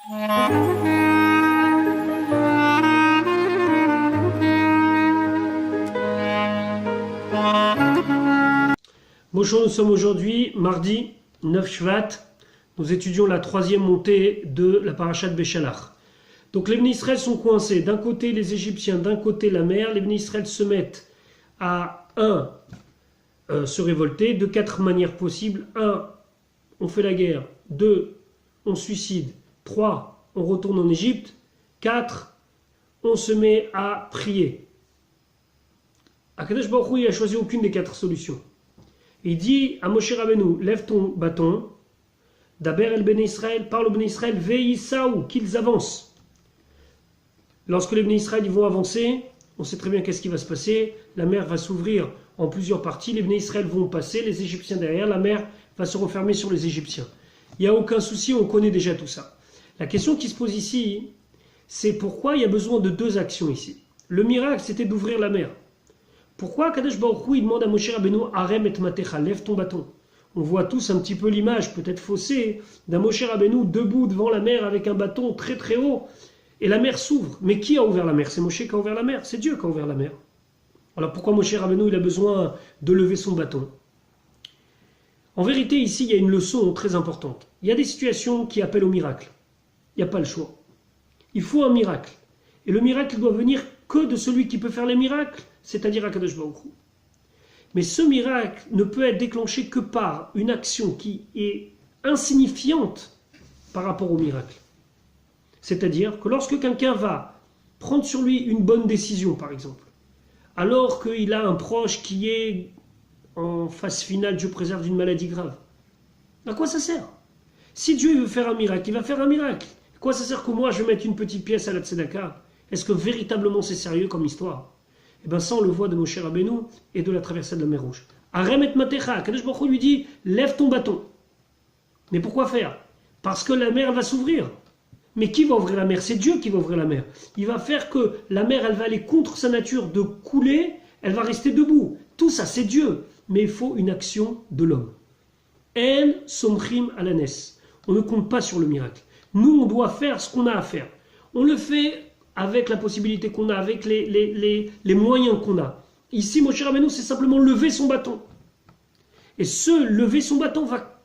Bonjour, nous sommes aujourd'hui mardi 9 Shvat. Nous étudions la troisième montée de la parasha de Béchalach. Donc les Bnei Israël sont coincés. D'un côté les Égyptiens, d'un côté la mer. Les Bnei Israël se mettent à se révolter de quatre manières possibles. 1. On fait la guerre. 2. On suicide. 3. On retourne en Égypte. 4. On se met à prier. Akadosh Baruch Hu, il a choisi aucune des quatre solutions. Il dit à Moshe Rabbeinu, lève ton bâton, Daber el Bnei Israël, parle au Bnei Israël, Veïsaou, qu'ils avancent. Lorsque les Bnei Israël vont avancer, on sait très bien qu'est-ce qui va se passer. La mer va s'ouvrir en plusieurs parties, les Bnei Israël vont passer, les Égyptiens derrière, la mer va se refermer sur les Égyptiens. Il n'y a aucun souci, on connaît déjà tout ça. La question qui se pose ici, c'est pourquoi il y a besoin de deux actions ici. Le miracle, c'était d'ouvrir la mer. Pourquoi Kadosh Baruch Hu, il demande à Moshe Rabbeinu, Arem et Matecha, lève ton bâton. On voit tous un petit peu l'image, peut-être faussée, d'un Moshe Rabbeinu debout devant la mer avec un bâton très très haut, et la mer s'ouvre. Mais qui a ouvert la mer? C'est Moshe qui a ouvert la mer, c'est Dieu qui a ouvert la mer. Alors pourquoi Moshe Rabbeinu, il a besoin de lever son bâton? En vérité, ici, il y a une leçon très importante. Il y a des situations qui appellent au miracle. Il n'y a pas le choix. Il faut un miracle. Et le miracle doit venir que de celui qui peut faire les miracles, c'est-à-dire Akadosh Baruch Hu. Mais ce miracle ne peut être déclenché que par une action qui est insignifiante par rapport au miracle. C'est-à-dire que lorsque quelqu'un va prendre sur lui une bonne décision, par exemple, alors qu'il a un proche qui est en phase finale, Dieu préserve, d'une maladie grave, à quoi ça sert? Si Dieu veut faire un miracle, il va faire un miracle. À quoi ça sert que moi je vais mettre une petite pièce à la tzedaka? Est-ce que véritablement c'est sérieux comme histoire? Et bien ça on le voit de Moshe Rabbeinu et de la traversée de la mer Rouge. Arem et Matecha, Kadosh Baruch Hu lui dit, lève ton bâton. Mais pourquoi faire? Parce que la mer va s'ouvrir. Mais qui va ouvrir la mer? C'est Dieu qui va ouvrir la mer. Il va faire que la mer, elle va aller contre sa nature de couler, elle va rester debout. Tout ça, c'est Dieu. Mais il faut une action de l'homme. En somchim alanes. On ne compte pas sur le miracle. Nous, on doit faire ce qu'on a à faire. On le fait avec la possibilité qu'on a, avec les moyens qu'on a. Ici, Moshe Rabbeinu, c'est simplement lever son bâton. Et ce lever son bâton va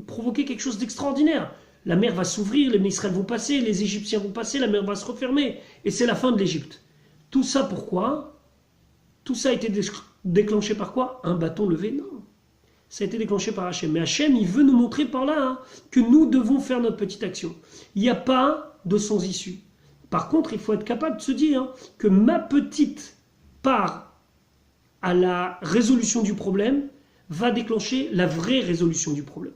provoquer quelque chose d'extraordinaire. La mer va s'ouvrir, les Israël vont passer, les Égyptiens vont passer, la mer va se refermer. Et c'est la fin de l'Égypte. Tout ça pourquoi? Tout ça a été déclenché par quoi? Un bâton levé? Non. Ça a été déclenché par Hachem. Mais Hachem, il veut nous montrer par là que nous devons faire notre petite action. Il n'y a pas de sans issue. Par contre, il faut être capable de se dire que ma petite part à la résolution du problème va déclencher la vraie résolution du problème.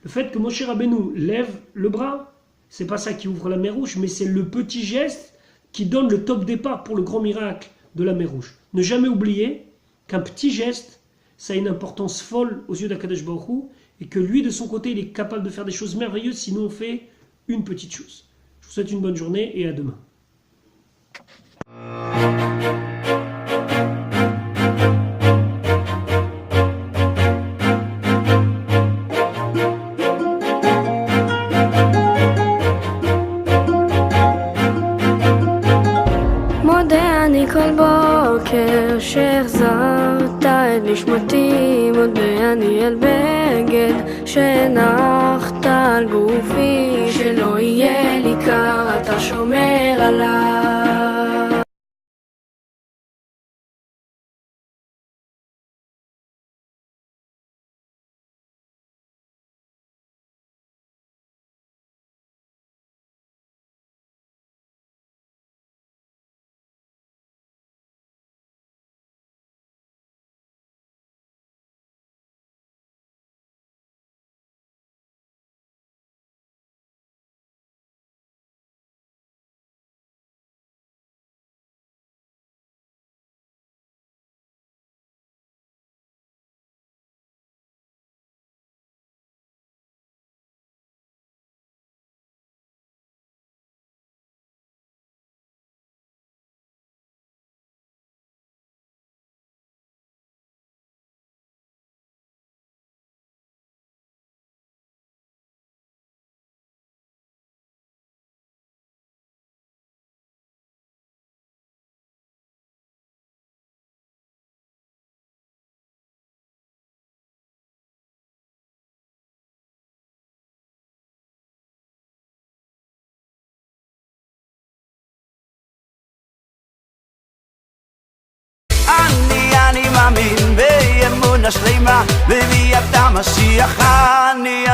Le fait que Moshe Rabbeinu lève le bras, c'est pas ça qui ouvre la mer Rouge, mais c'est le petit geste qui donne le top départ pour le grand miracle de la mer Rouge. Ne jamais oublier qu'un petit geste, ça a une importance folle aux yeux d'Akadosh Baruch Hu, et que lui, de son côté, il est capable de faire des choses merveilleuses, sinon on fait une petite chose. Je vous souhaite une bonne journée et à demain. מודה אני כל בוקר שהחזרת את נשמתי, מודה אני על בגד שהנחת על גופי, שלא יהיה לי קר, אתה שומר עליי. השלמה, וביאת המשיח אני